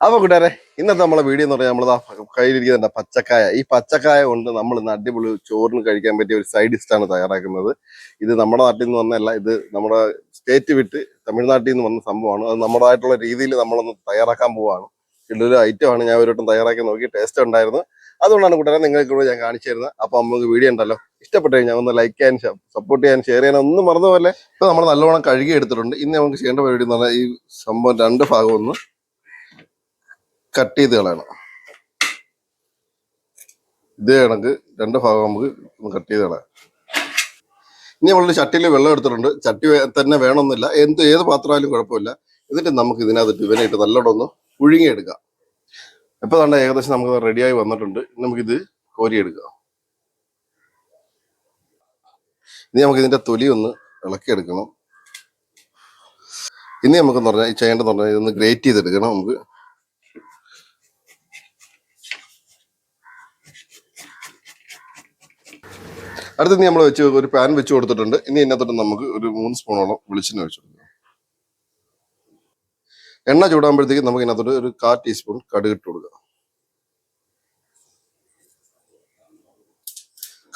അപ്പൊ കൂട്ടുകാരെ, ഇന്നത്തെ നമ്മളെ വീഡിയോ എന്ന് പറഞ്ഞാൽ നമ്മളിതാ കയ്യിലിരിക്കുന്ന പച്ചക്കായ. ഈ പച്ചക്കായ കൊണ്ട് നമ്മൾ ഇന്ന് അടിപൊളി ചോറിന് കഴിക്കാൻ പറ്റിയ ഒരു സൈഡ് ഡിഷാണ് തയ്യാറാക്കുന്നത്. ഇത് നമ്മുടെ നാട്ടിൽ നിന്ന് വന്നല്ല, ഇത് നമ്മുടെ സ്റ്റേറ്റ് വിട്ട് തമിഴ്നാട്ടിൽ നിന്ന് വന്ന സംഭവമാണ്. അത് നമ്മുടേതായിട്ടുള്ള രീതിയിൽ നമ്മളൊന്ന് തയ്യാറാക്കാൻ പോവാണ്. ഇതിലൊരു ഐറ്റമാണ്. ഞാൻ ഒരു വട്ടം തയ്യാറാക്കി നോക്കി, ടേസ്റ്റ് ഉണ്ടായിരുന്നു. അതുകൊണ്ടാണ് കൂട്ടുകാരെ നിങ്ങൾക്ക് ഞാൻ കാണിച്ചു തരുന്നത്. അപ്പൊ നമുക്ക് വീഡിയോ ഉണ്ടല്ലോ, ഇഷ്ടപ്പെട്ടു കഴിഞ്ഞാൽ ഒന്ന് ലൈക്ക് ചെയ്യാൻ, സപ്പോർട്ട് ചെയ്യാൻ, ഷെയർ ചെയ്യാൻ ഒന്നും മറന്നു പോലെ. ഇപ്പൊ നമ്മൾ നല്ലോണം കഴുകി എടുത്തിട്ടുണ്ട്. ഇനി നമുക്ക് ചെയ്യേണ്ട പരിപാടി എന്ന് പറഞ്ഞാൽ ഈ സംഭവം രണ്ട് ഭാഗം ഒന്ന് കട്ട് ചെയ്ത് കളയണം. ഇതേ കണക്ക് രണ്ട് ഭാഗം നമുക്ക് കട്ട് ചെയ്ത് കളയാം. ഇനി നമ്മളൊരു ചട്ടിയിൽ വെള്ളം എടുത്തിട്ടുണ്ട്. ചട്ടി തന്നെ വേണമെന്നില്ല, ഏത് പാത്രമായാലും കുഴപ്പമില്ല. എന്നിട്ട് നമുക്ക് ഇതിനകത്ത് ഇവനായിട്ട് നല്ലോണം ഒന്ന് പുഴുങ്ങിയെടുക്കാം. ഇപ്പൊ തന്നെ ഏകദേശം നമുക്ക് റെഡിയായി വന്നിട്ടുണ്ട്. നമുക്കിത് കോരിയെടുക്കാം. ഇനി നമുക്ക് ഇതിന്റെ തൊലി ഒന്ന് ഇളക്കിയെടുക്കണം. ഇനി നമുക്കെന്ന് പറഞ്ഞാൽ ഈ ചെയ്യേണ്ടതെന്ന് പറഞ്ഞാൽ ഇതൊന്ന് ഗ്രേറ്റ് ചെയ്തെടുക്കണം. നമുക്ക് അടുത്ത് നമ്മൾ ഒരു പാൻ വെച്ച് കൊടുത്തിട്ടുണ്ട്. ഇനി ഇതിനകത്തോട്ട് നമുക്ക് ഒരു 3 സ്പൂണോളം വെളിച്ചെണ്ണ വെച്ച് കൊടുക്കാം. എണ്ണ ചൂടാകുമ്പോഴത്തേക്ക് നമുക്ക് ഇതിനകത്തോട്ട് ഒരു 1/4 ടീസ്പൂൺ കടുക് ഇട്ട് കൊടുക്കാം.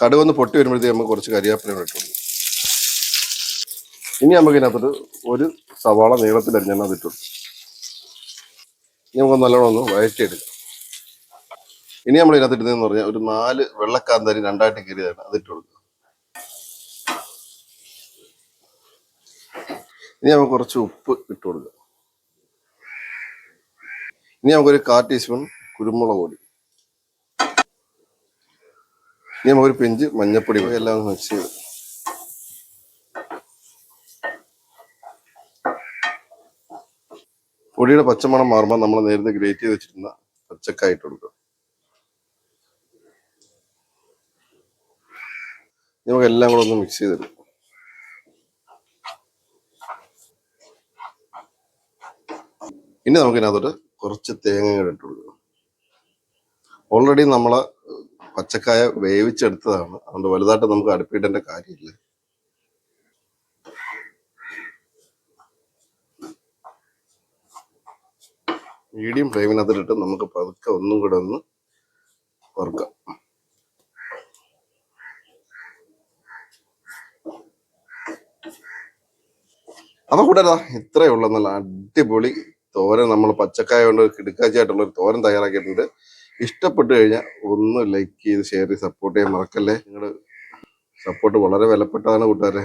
കടുക് ഒന്ന് പൊട്ടി വരുമ്പോഴത്തേക്ക് നമുക്ക് കുറച്ച് കരിയാപ്പില ഇട്ട് കൊടുക്കാം. ഇനി നമുക്ക് ഇതിനകത്തോട്ട് ഒരു സവാള നീളത്തിൽ അരിഞ്ഞാൽ അത് ഇട്ട് കൊടുക്കും. ഇനി നമുക്ക് നല്ലോണം ഒന്ന് വഴറ്റിയെടുക്കാം. ഇനി നമ്മൾ ഇതിനകത്ത് ഇടുന്നതെന്ന് പറഞ്ഞാൽ ഒരു 4 വെള്ളക്കാന്താരി രണ്ടായിട്ട് കീറിയതാണ്, അത് ഇട്ട് കൊടുക്കുക. ഇനി നമുക്ക് കുറച്ച് ഉപ്പ് ഇട്ട് കൊടുക്കുക. ഇനി നമുക്കൊരു 1/4 ടീസ്പൂൺ കുരുമുളക് പൊടി. ഇനി നമുക്കൊരു പിഞ്ച് മഞ്ഞപ്പൊടി, എല്ലാം മിക്സ് ചെയ്ത് പൊടിയുടെ പച്ചമണം മാറുമ്പോൾ നമ്മൾ നേരത്തെ ഗ്രേറ്റ് ചെയ്ത് വെച്ചിരുന്ന പച്ചക്കായ ഇട്ട് കൊടുക്കുക. നമുക്ക് എല്ലാം കൂടെ ഒന്ന് മിക്സ് ചെയ്തെടുക്കാം. ഇനി നമുക്ക് ഇതിനകത്തോട്ട് കുറച്ച് തേങ്ങ ഇട്ട് കൊടുക്കുക. ഓൾറെഡി നമ്മളെ പച്ചക്കായ വേവിച്ചെടുത്തതാണ്, അതുകൊണ്ട് വലുതായിട്ട് നമുക്ക് അടുപ്പിടേണ്ട കാര്യമില്ല. മീഡിയം ഫ്ലെയിമിനകത്തിട്ട് നമുക്ക് പതുക്കെ ഒന്നും കൂടെ ഒന്ന് വറുക്കാം. അപ്പൊ കൂട്ടുകാരാ, ഇത്രയേ ഉള്ളൂ. നല്ല അടിപൊളി തോരൻ, നമ്മൾ പച്ചക്കായ കൊണ്ട് കിടുക്കാച്ചായിട്ടുള്ള ഒരു തോരൻ തയ്യാറാക്കിയിട്ടുണ്ട്. ഇഷ്ടപ്പെട്ടു കഴിഞ്ഞാൽ ഒന്ന് ലൈക്ക് ചെയ്ത് ഷെയർ ചെയ്ത് സപ്പോർട്ട് ചെയ്യാൻ മറക്കല്ലേ. നിങ്ങളുടെ സപ്പോർട്ട് വളരെ വിലപ്പെട്ടതാണ് കൂട്ടുകാരെ.